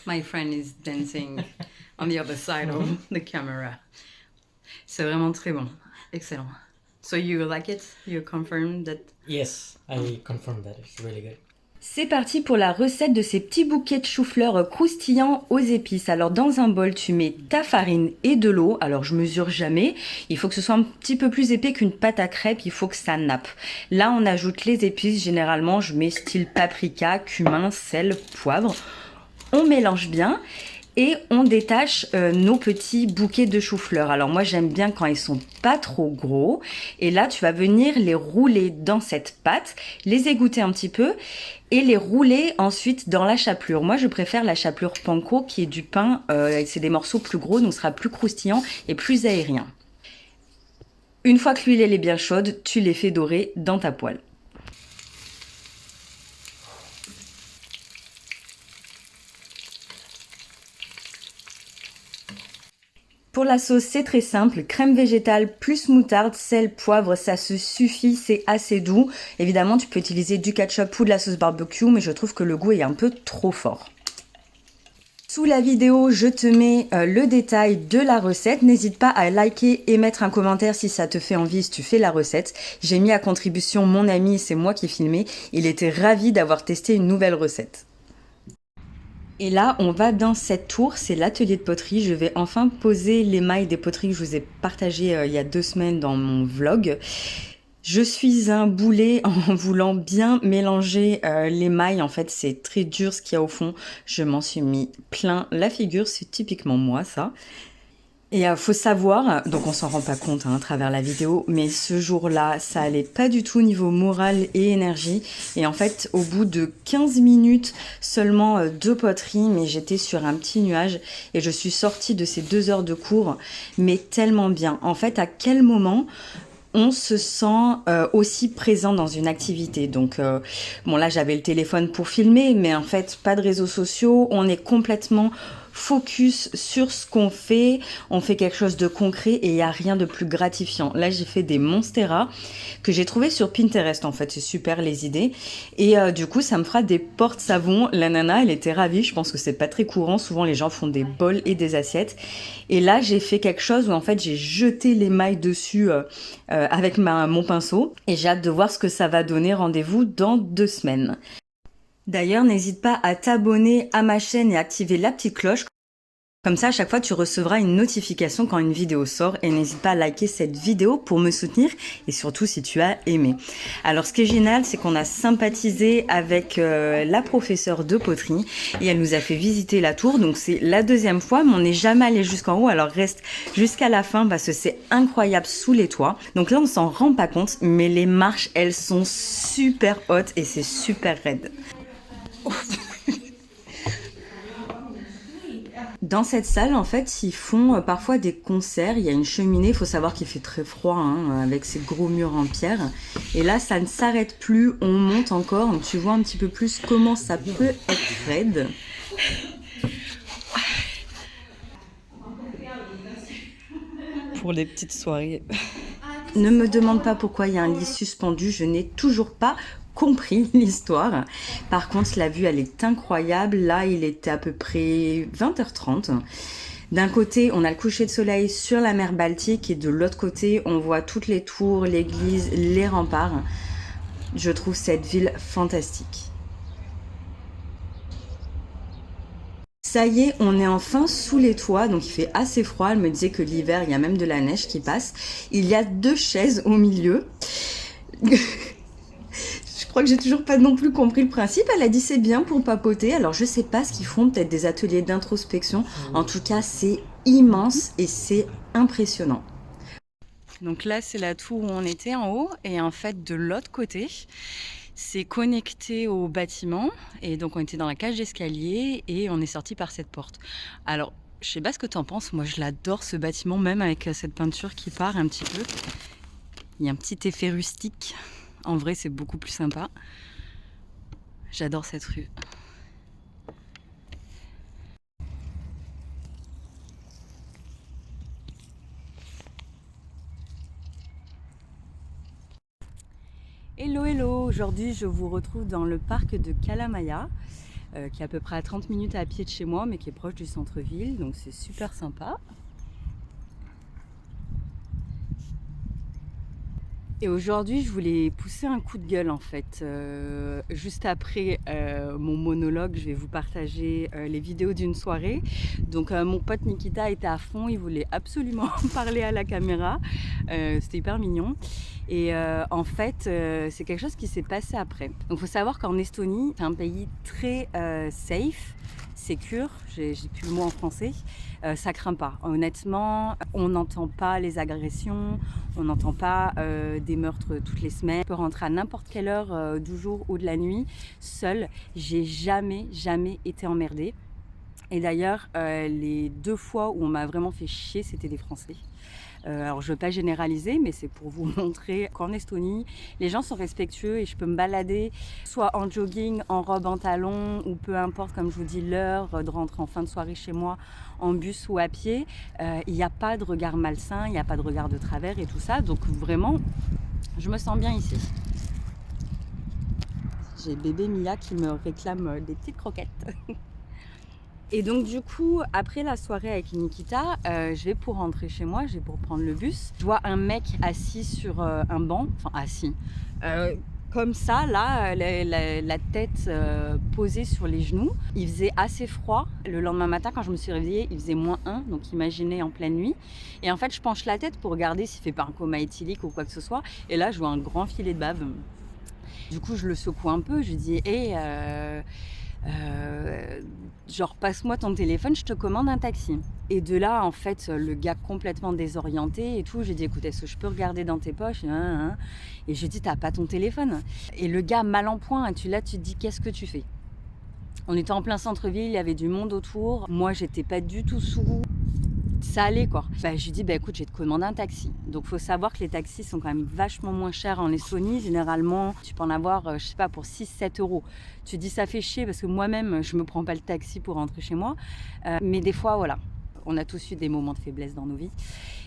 My friend is dancing on the other side of the camera. C'est vraiment très bon. Excellent. So you like it? You confirm that? Yes, I confirm that it's really good. C'est parti pour la recette de ces petits bouquets de chou-fleur croustillants aux épices. Alors dans un bol, tu mets ta farine et de l'eau. Alors je mesure jamais. Il faut que ce soit un petit peu plus épais qu'une pâte à crêpes. Il faut que ça nappe. Là, on ajoute les épices. Généralement, je mets style paprika, cumin, sel, poivre. On mélange bien. Et on détache nos petits bouquets de chou-fleur. Alors moi j'aime bien quand ils sont pas trop gros. Et là tu vas venir les rouler dans cette pâte, les égoutter un petit peu et les rouler ensuite dans la chapelure. Moi je préfère la chapelure panko qui est du pain, c'est des morceaux plus gros donc ce sera plus croustillant et plus aérien. Une fois que l'huile elle est bien chaude, tu les fais dorer dans ta poêle. Pour la sauce, c'est très simple. Crème végétale plus moutarde, sel, poivre, ça se suffit, c'est assez doux. Évidemment, tu peux utiliser du ketchup ou de la sauce barbecue, mais je trouve que le goût est un peu trop fort. Sous la vidéo, je te mets le détail de la recette. N'hésite pas à liker et mettre un commentaire si ça te fait envie, si tu fais la recette. J'ai mis à contribution mon ami, c'est moi qui ai filmé. Il était ravi d'avoir testé une nouvelle recette. Et là, on va dans cette tour, c'est l'atelier de poterie. Je vais enfin poser l'émail des poteries que je vous ai partagé il y a 2 semaines dans mon vlog. Je suis un boulet en voulant bien mélanger l'émail. En fait, c'est très dur ce qu'il y a au fond. Je m'en suis mis plein la figure, c'est typiquement moi ça. Et faut savoir, donc on s'en rend pas compte à travers la vidéo, mais ce jour-là, ça allait pas du tout niveau moral et énergie. Et en fait, au bout de 15 minutes seulement de poterie, mais j'étais sur un petit nuage et je suis sortie de ces 2 heures de cours, mais tellement bien. En fait, à quel moment on se sent aussi présent dans une activité. Donc, bon là j'avais le téléphone pour filmer, mais en fait pas de réseaux sociaux, on est complètement focus sur ce qu'on fait, on fait quelque chose de concret et il n'y a rien de plus gratifiant. Là j'ai fait des monstera que j'ai trouvé sur Pinterest en fait, c'est super les idées. Et du coup ça me fera des porte-savons. La nana elle était ravie, je pense que c'est pas très courant, souvent les gens font des bols et des assiettes. Et là j'ai fait quelque chose où en fait j'ai jeté l'émail dessus avec mon pinceau et j'ai hâte de voir ce que ça va donner. Rendez-vous dans 2 semaines. D'ailleurs, n'hésite pas à t'abonner à ma chaîne et activer la petite cloche. Comme ça, à chaque fois, tu recevras une notification quand une vidéo sort et n'hésite pas à liker cette vidéo pour me soutenir et surtout si tu as aimé. Alors, ce qui est génial, c'est qu'on a sympathisé avec la professeure de poterie et elle nous a fait visiter la tour. Donc, c'est la 2e fois, mais on n'est jamais allé jusqu'en haut. Alors, reste jusqu'à la fin parce que c'est incroyable sous les toits. Donc là, on s'en rend pas compte, mais les marches, elles sont super hautes et c'est super raide. Dans cette salle, en fait, ils font parfois des concerts. Il y a une cheminée. Il faut savoir qu'il fait très froid avec ces gros murs en pierre. Et là, ça ne s'arrête plus. On monte encore. Donc, tu vois un petit peu plus comment ça peut être raide. Pour les petites soirées. Ne me demande pas pourquoi il y a un lit suspendu. Je n'ai toujours pas compris l'histoire. Par contre, la vue, elle est incroyable. Là, il était à peu près 20h30. D'un côté, on a le coucher de soleil sur la mer Baltique et de l'autre côté, on voit toutes les tours, l'église, les remparts. Je trouve cette ville fantastique. Ça y est, on est enfin sous les toits, donc il fait assez froid. Elle me disait que l'hiver, il y a même de la neige qui passe. Il y a 2 chaises au milieu. Je crois que j'ai toujours pas non plus compris le principe. Elle a dit c'est bien pour papoter. Alors je sais pas ce qu'ils font, peut-être des ateliers d'introspection. En tout cas, c'est immense et c'est impressionnant. Donc là, c'est la tour où on était en haut et en fait de l'autre côté, c'est connecté au bâtiment et donc on était dans la cage d'escalier et on est sorti par cette porte. Alors, je sais pas ce que tu en penses, moi je l'adore ce bâtiment, même avec cette peinture qui part un petit peu. Il y a un petit effet rustique. En vrai, c'est beaucoup plus sympa. J'adore cette rue. Hello, hello! Aujourd'hui, je vous retrouve dans le parc de Kalamaya. qui est à peu près à 30 minutes à pied de chez moi, mais qui est proche du centre-ville, donc c'est super sympa. Et aujourd'hui, je voulais pousser un coup de gueule en fait. Juste après mon monologue, je vais vous partager les vidéos d'une soirée. Donc mon pote Nikita était à fond, il voulait absolument parler à la caméra. C'était hyper mignon. Et en fait, c'est quelque chose qui s'est passé après. Donc il faut savoir qu'en Estonie, c'est un pays très safe, secure, j'ai plus le mot en français. Ça craint pas. Honnêtement, on n'entend pas les agressions, on n'entend pas des meurtres toutes les semaines. On peut rentrer à n'importe quelle heure du jour ou de la nuit, seule. J'ai jamais été emmerdée. Et d'ailleurs, les 2 fois où on m'a vraiment fait chier, c'était des Français. Alors je ne veux pas généraliser, mais c'est pour vous montrer qu'en Estonie, les gens sont respectueux et je peux me balader soit en jogging, en robe, en talons, ou peu importe, comme je vous dis, l'heure de rentrer en fin de soirée chez moi, en bus ou à pied. Il n'y a pas de regard malsain, il n'y a pas de regard de travers et tout ça. Donc vraiment, je me sens bien ici. J'ai bébé Mia qui me réclame des petites croquettes. Et donc du coup, après la soirée avec Nikita, je vais pour rentrer chez moi, je vais pour prendre le bus. Je vois un mec assis sur un banc, enfin assis, comme ça, là, la tête posée sur les genoux. Il faisait assez froid. Le lendemain matin, quand je me suis réveillée, il faisait -1, donc imaginez en pleine nuit. Et en fait, je penche la tête pour regarder s'il ne fait pas un coma éthylique ou quoi que ce soit. Et là, je vois un grand filet de bave. Du coup, je le secoue un peu, je lui dis « Hey, genre passe-moi ton téléphone, je te commande un taxi. » Et de là, en fait, le gars complètement désorienté et tout, j'ai dit écoute, est-ce que je peux regarder dans tes poches? Et je lui ai dit t'as pas ton téléphone? Et le gars mal en point, tu te dis qu'est-ce que tu fais? On était en plein centre-ville, il y avait du monde autour, moi j'étais pas du tout sous. Ça allait quoi. Je lui dis écoute, je vais te commander un taxi. Donc faut savoir que les taxis sont quand même vachement moins chers en Estonie. Généralement, tu peux en avoir, je sais pas, pour 6-7 euros. Tu dis ça fait chier parce que moi-même, je me prends pas le taxi pour rentrer chez moi. Mais des fois, voilà, on a tous eu des moments de faiblesse dans nos vies.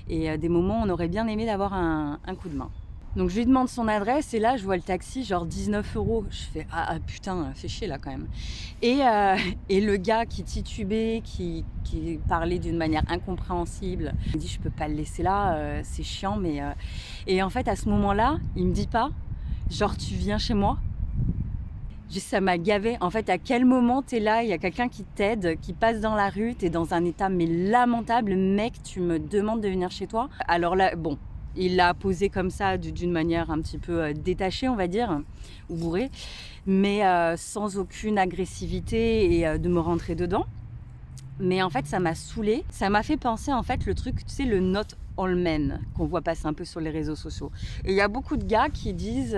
Et des moments où on aurait bien aimé d'avoir un coup de main. Donc je lui demande son adresse et là je vois le taxi genre 19 euros. Je fais ah putain, fait chier là quand même. Et le gars qui titubait, qui parlait d'une manière incompréhensible, il me dit je peux pas le laisser là, c'est chiant mais et en fait à ce moment-là, il me dit pas genre tu viens chez moi. Juste ça m'a gavé. En fait, à quel moment t'es là, il y a quelqu'un qui t'aide, qui passe dans la rue, t'es dans un état mais lamentable, mec, tu me demandes de venir chez toi. Alors là, bon. Il l'a posé comme ça, d'une manière un petit peu détachée, on va dire, ou bourrée, mais sans aucune agressivité et de me rentrer dedans. Mais en fait, ça m'a saoulée. Ça m'a fait penser, en fait, le truc, tu sais, le not all men qu'on voit passer un peu sur les réseaux sociaux. Et il y a beaucoup de gars qui disent,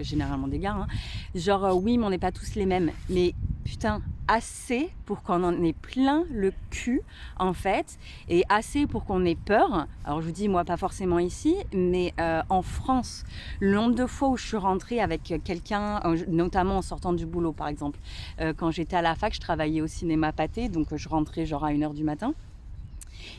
généralement des gars, hein, genre oui, mais on n'est pas tous les mêmes. Mais putain, assez pour qu'on en ait plein le cul, en fait, et assez pour qu'on ait peur. Alors je vous dis, moi, pas forcément ici, mais en France, le nombre de fois où je suis rentrée avec quelqu'un, notamment en sortant du boulot, par exemple. Quand j'étais à la fac, je travaillais au cinéma Pathé, donc je rentrais genre à 1h du matin.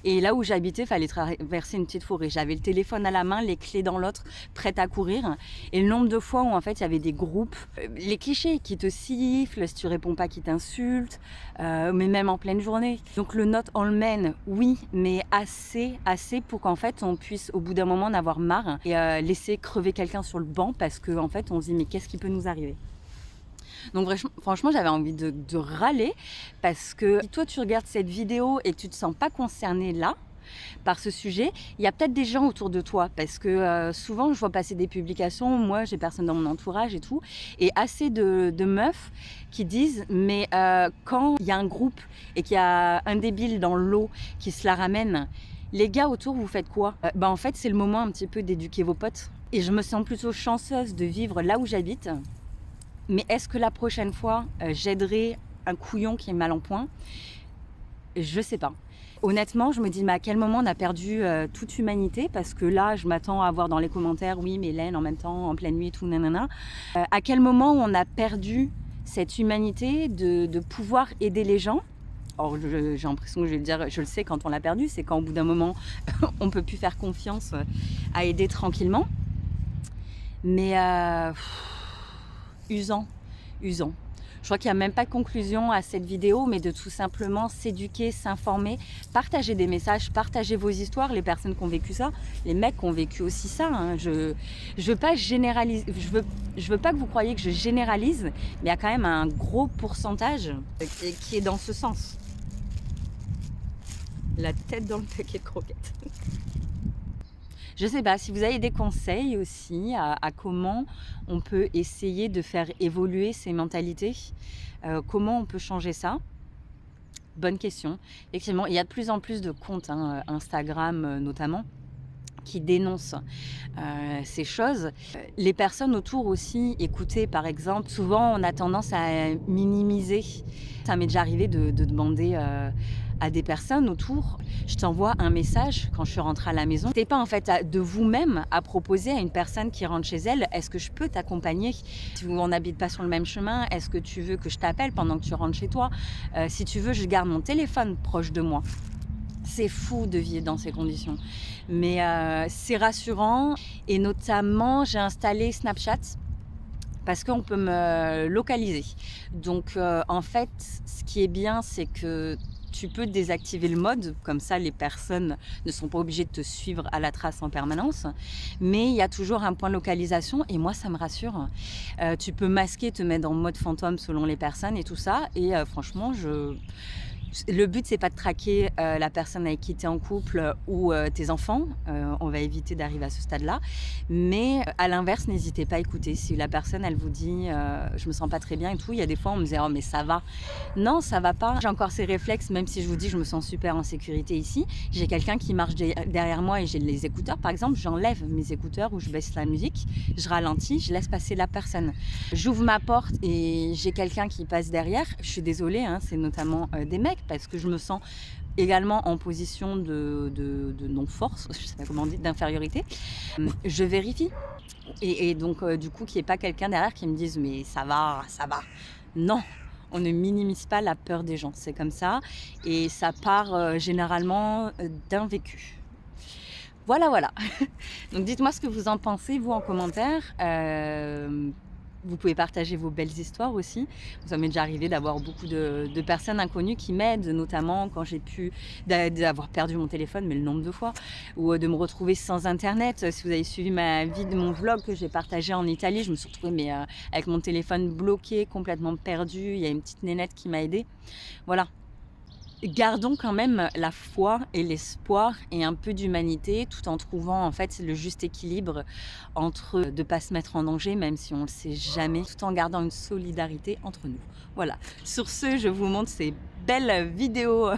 Et là où j'habitais, il fallait traverser une petite forêt. J'avais le téléphone à la main, les clés dans l'autre, prête à courir. Et le nombre de fois où en fait il y avait des groupes, les clichés, qui te sifflent, si tu réponds pas, qui t'insultent, mais même en pleine journée. Donc le not all men, oui, mais assez pour qu'en fait on puisse au bout d'un moment en avoir marre et laisser crever quelqu'un sur le banc parce qu'en fait on se dit mais qu'est-ce qui peut nous arriver? Donc franchement, j'avais envie de râler parce que si toi tu regardes cette vidéo et que tu te sens pas concerné là par ce sujet, il y a peut-être des gens autour de toi parce que souvent je vois passer des publications, moi j'ai personne dans mon entourage et tout, et assez de meufs qui disent mais quand il y a un groupe et qu'il y a un débile dans l'eau qui se la ramène, les gars autour vous faites quoi? En fait c'est le moment un petit peu d'éduquer vos potes et je me sens plutôt chanceuse de vivre là où j'habite. Mais est-ce que la prochaine fois, j'aiderai un couillon qui est mal en point? Je sais pas. Honnêtement, je me dis, mais à quel moment on a perdu toute humanité? Parce que là, je m'attends à voir dans les commentaires, oui, mais Hélène, en même temps, en pleine nuit, tout, nanana. À quel moment on a perdu cette humanité de pouvoir aider les gens? Or, j'ai l'impression que je vais le dire, je le sais quand on l'a perdu, c'est quand au bout d'un moment, on peut plus faire confiance à aider tranquillement. Mais... usant. Je crois qu'il n'y a même pas de conclusion à cette vidéo, mais de tout simplement s'éduquer, s'informer, partager des messages, partager vos histoires, les personnes qui ont vécu ça, les mecs qui ont vécu aussi ça. Hein. Je veux pas généraliser, je veux pas que vous croyiez que je généralise, mais il y a quand même un gros pourcentage qui est dans ce sens. La tête dans le paquet de croquettes. Je sais pas si vous avez des conseils aussi à comment on peut essayer de faire évoluer ces mentalités, comment on peut changer ça. Bonne question. Effectivement, il y a de plus en plus de comptes, hein, Instagram notamment, qui dénoncent ces choses. Les personnes autour aussi, écoutez par exemple, souvent on a tendance à minimiser. Ça m'est déjà arrivé de demander à des personnes autour, je t'envoie un message quand je suis rentrée à la maison. N'hésitez pas en fait de vous-même à proposer à une personne qui rentre chez elle, est-ce que je peux t'accompagner? Si on n'habite pas sur le même chemin, est-ce que tu veux que je t'appelle pendant que tu rentres chez toi? Si tu veux, je garde mon téléphone proche de moi. C'est fou de vivre dans ces conditions. Mais c'est rassurant. Et notamment, j'ai installé Snapchat parce qu'on peut me localiser. Donc en fait, ce qui est bien, c'est que tu peux désactiver le mode, comme ça les personnes ne sont pas obligées de te suivre à la trace en permanence, mais il y a toujours un point de localisation et moi ça me rassure. Tu peux masquer, te mettre en mode fantôme selon les personnes et tout ça, et franchement le but c'est pas de traquer la personne avec qui tu es en couple ou tes enfants, on va éviter d'arriver à ce stade-là, mais à l'inverse n'hésitez pas à écouter. Si la personne elle vous dit je me sens pas très bien et tout, il y a des fois on me dit oh mais ça va. Non, ça va pas. J'ai encore ces réflexes, même si je vous dis je me sens super en sécurité ici. J'ai quelqu'un qui marche derrière moi et j'ai les écouteurs par exemple, j'enlève mes écouteurs ou je baisse la musique, je ralentis, je laisse passer la personne. J'ouvre ma porte et j'ai quelqu'un qui passe derrière, je suis désolée, hein, c'est notamment des mecs, parce que je me sens également en position de non-force, je sais pas comment on dit, d'infériorité. Je vérifie. Et donc, du coup, qu'il n'y ait pas quelqu'un derrière qui me dise « mais ça va, ça va ». Non, on ne minimise pas la peur des gens, c'est comme ça. Et ça part généralement d'un vécu. Voilà. Donc, dites-moi ce que vous en pensez, vous, en commentaire. Vous pouvez partager vos belles histoires aussi. Ça m'est déjà arrivé d'avoir beaucoup de personnes inconnues qui m'aident, notamment quand j'ai pu d'avoir perdu mon téléphone, mais le nombre de fois, ou de me retrouver sans internet. Si vous avez suivi mon vlog que j'ai partagé en Italie, je me suis retrouvée avec mon téléphone bloqué, complètement perdu. Il y a une petite nénette qui m'a aidée. Voilà. Gardons quand même la foi et l'espoir et un peu d'humanité, tout en trouvant en fait le juste équilibre entre de ne pas se mettre en danger, même si on ne le sait jamais, tout en gardant une solidarité entre nous. Voilà. Sur ce, je vous montre ces belles vidéos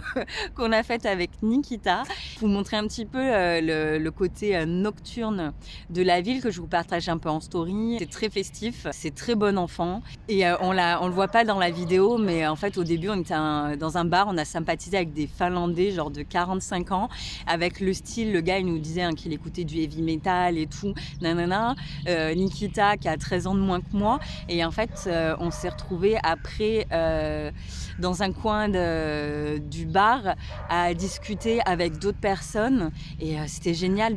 qu'on a faites avec Nikita. Vous montrer un petit peu le côté nocturne de la ville que je vous partage un peu en story. C'est très festif, c'est très bon enfant. Et on le voit pas dans la vidéo, mais en fait au début on était dans un bar, on a sympathisé avec des Finlandais genre de 45 ans, avec le style, le gars il nous disait qu'il écoutait du heavy metal et tout, nanana. Nikita qui a 13 ans de moins que moi, et en fait on s'est retrouvés après dans un coin du bar à discuter avec d'autres personnes, et c'était génial,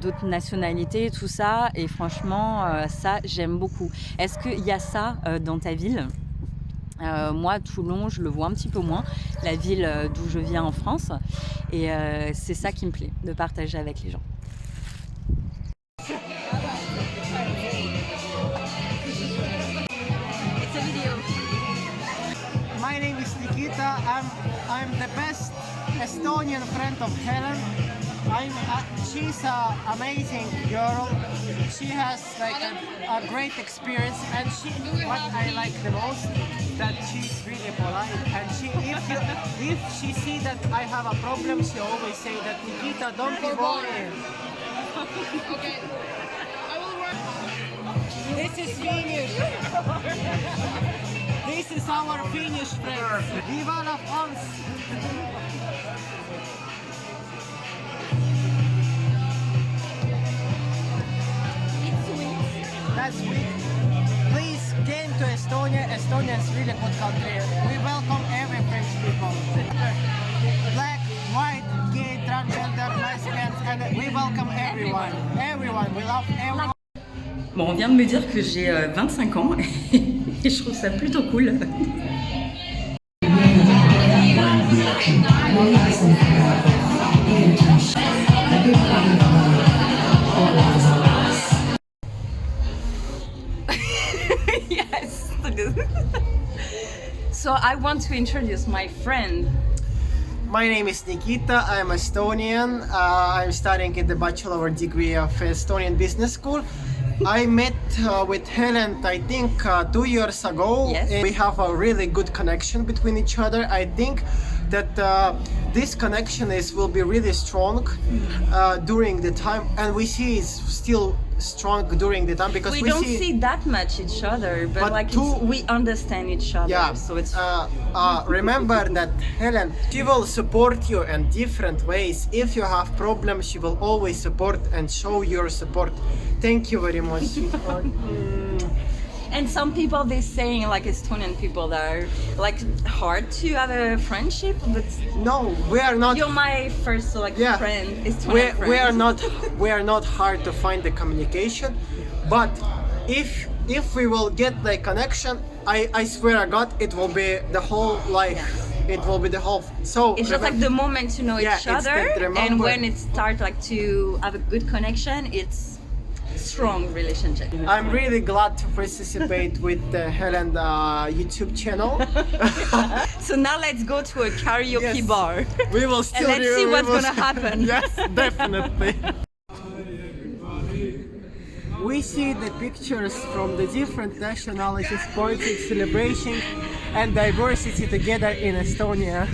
d'autres nationalités, tout ça, et franchement ça j'aime beaucoup. Est-ce qu'il y a ça dans ta ville? Moi, Toulon, je le vois un petit peu moins, la ville d'où je viens en France, et c'est ça qui me plaît, de partager avec les gens. My name is Nikita. I'm the best Estonian friend of Helen. She's an amazing girl. She has like a great experience, and what I like the most, that she's really polite. And if she see that I have a problem, she always say that Nikita, don't be worried. Okay. I will work. This is Finnish. This is our Finnish friend. Viva la France! That's sweet. Please came to Estonia. Estonia is really good country. We welcome every French people. Black, white, gay, transgender, lesbians, and we welcome everyone. Everyone. We love everyone. Bon, on vient de me dire que j'ai 25 ans et je trouve ça plutôt cool. Yes. So I want to introduce my friend. My name is Nikita. I'm Estonian. I'm studying in the bachelor degree of Estonian Business School. I met with Helen, I think, 2 years ago. Yes. And we have a really good connection between each other. I think that this connection will be really strong during the time, and we see it's still strong during the time because We don't see that much each other, but like we understand each other. Yeah. So it's Remember that Helen, she will support you in different ways. If you have problems, she will always support and show your support. Thank you very much, sweetheart. And some people they saying like Estonian people that are like hard to have a friendship, but No, we are not. you're my first like Yeah. friend, Estonian friend. We are not hard to find the communication, but if we will get the connection, I swear to God, it will be the whole life. It will be the whole. So It's just like the moment to know Yeah, each it's other, the and remember- when it starts like to have a good connection, it's strong relationship. I'm really glad to participate with the Helen YouTube channel. So now let's go to a karaoke Yes. bar. We will still. let's see we what's will- gonna happen. Yes, definitely. We see the pictures from the different nationalities, politics, celebrations, and diversity together in Estonia.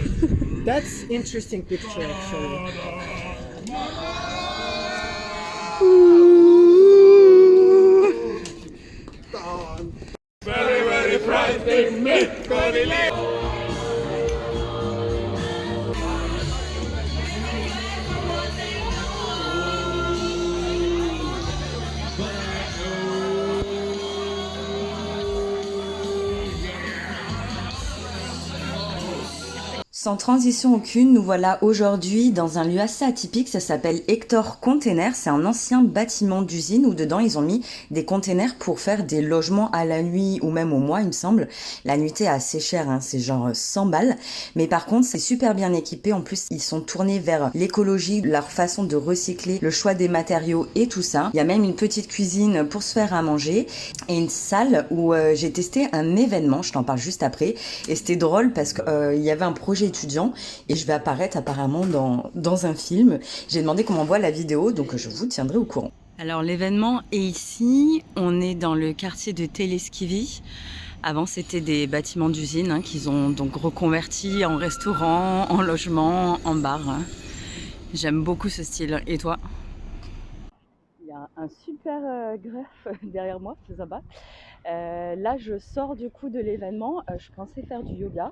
That's interesting picture actually. Sans transition aucune, nous voilà aujourd'hui dans un lieu assez atypique, ça s'appelle Hector Container, c'est un ancien bâtiment d'usine où dedans ils ont mis des containers pour faire des logements à la nuit ou même au mois il me semble. La nuitée est assez chère, hein, c'est genre 100 balles, mais par contre c'est super bien équipé, en plus ils sont tournés vers l'écologie, leur façon de recycler, le choix des matériaux et tout ça. Il y a même une petite cuisine pour se faire à manger et une salle où j'ai testé un événement, je t'en parle juste après, et c'était drôle parce que il y avait un projet étudiant et je vais apparaître apparemment dans un film. J'ai demandé qu'on m'envoie la vidéo, donc je vous tiendrai au courant. Alors l'événement est ici, on est dans le quartier de Teleskivi. Avant c'était des bâtiments d'usine hein, qu'ils ont donc reconvertis en restaurant, en logement, en bar. J'aime beaucoup ce style. Et toi? Il y a un super greffe derrière moi, c'est sympa. Là je sors du coup de l'événement, je pensais faire du yoga.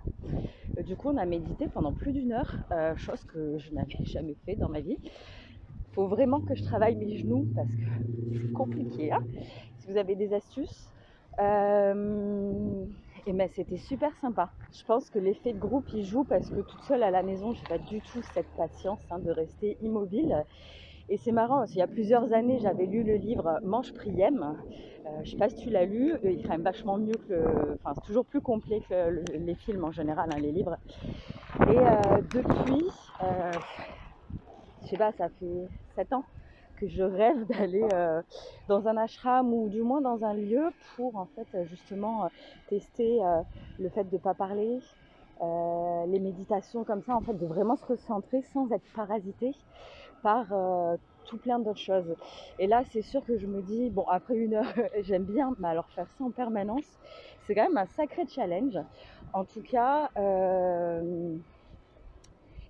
Du coup on a médité pendant plus d'1 heure, chose que je n'avais jamais fait dans ma vie. Faut vraiment que je travaille mes genoux parce que c'est compliqué. Hein, si vous avez des astuces. Et ben c'était super sympa. Je pense que l'effet de groupe il joue parce que toute seule à la maison j'ai pas du tout cette patience hein, de rester immobile. Et c'est marrant parce qu'il y a plusieurs années j'avais lu le livre Mange Priem. Je sais pas si tu l'as lu, il est quand même vachement mieux que enfin c'est toujours plus complet que les films en général, hein, les livres. Et depuis, je sais pas, ça fait 7 ans que je rêve d'aller dans un ashram ou du moins dans un lieu pour en fait justement tester le fait de pas parler, les méditations comme ça, en fait de vraiment se recentrer sans être parasité par tout plein d'autres choses. Et là c'est sûr que je me dis bon après 1 heure j'aime bien, mais alors faire ça en permanence c'est quand même un sacré challenge. En tout cas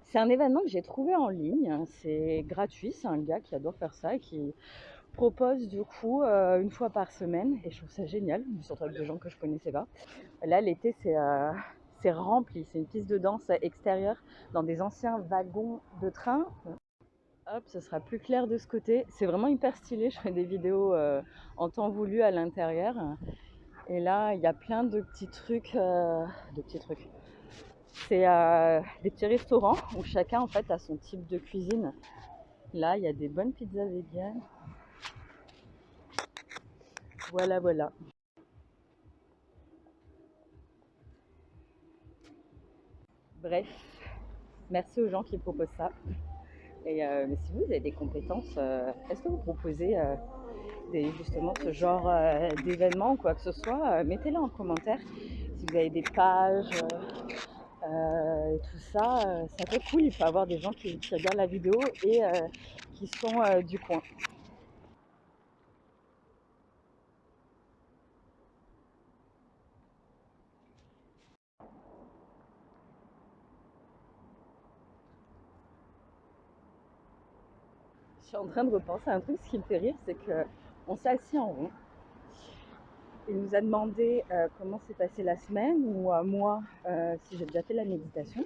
c'est un événement que j'ai trouvé en ligne, c'est gratuit, c'est un gars qui adore faire ça et qui propose du coup 1 fois par semaine et je trouve ça génial, surtout avec des gens que je connaissais pas. Là l'été c'est rempli, c'est une piste de danse extérieure dans des anciens wagons de train. Hop, ce sera plus clair de ce côté. C'est vraiment hyper stylé, je fais des vidéos en temps voulu à l'intérieur. Et là, il y a plein de petits trucs. C'est des petits restaurants où chacun en fait a son type de cuisine. Là, il y a des bonnes pizzas véganes. Voilà, voilà. Bref, merci aux gens qui proposent ça. Et mais si vous avez des compétences, est-ce que vous proposez justement ce genre d'événements ou quoi que ce soit, mettez-le en commentaire. Si vous avez des pages et tout ça, ça peut être cool. Il peut y avoir des gens qui regardent la vidéo et qui sont du coin. Je suis en train de repenser à un truc, ce qui me fait rire, c'est qu'on s'est assis en rond. Il nous a demandé comment s'est passée la semaine ou moi si j'ai déjà fait la méditation.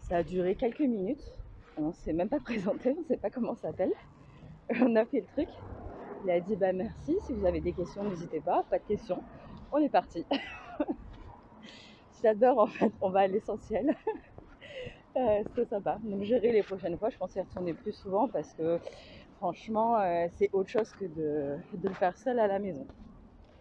Ça a duré quelques minutes. On ne s'est même pas présenté, on ne sait pas comment ça s'appelle. On a fait le truc. Il a dit bah merci, si vous avez des questions n'hésitez pas de questions. On est parti. J'adore en fait, on va à l'essentiel. C'était sympa. Donc j'irai les prochaines fois, je pense y retourner plus souvent parce que franchement c'est autre chose que de le faire seul à la maison.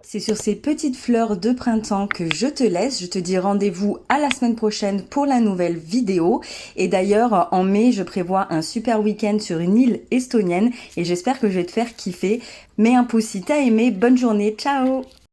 C'est sur ces petites fleurs de printemps que je te laisse. Je te dis rendez-vous à la semaine prochaine pour la nouvelle vidéo. Et d'ailleurs, en mai, je prévois un super week-end sur une île estonienne et j'espère que je vais te faire kiffer. Mais un pouce si t'as aimé. Bonne journée. Ciao!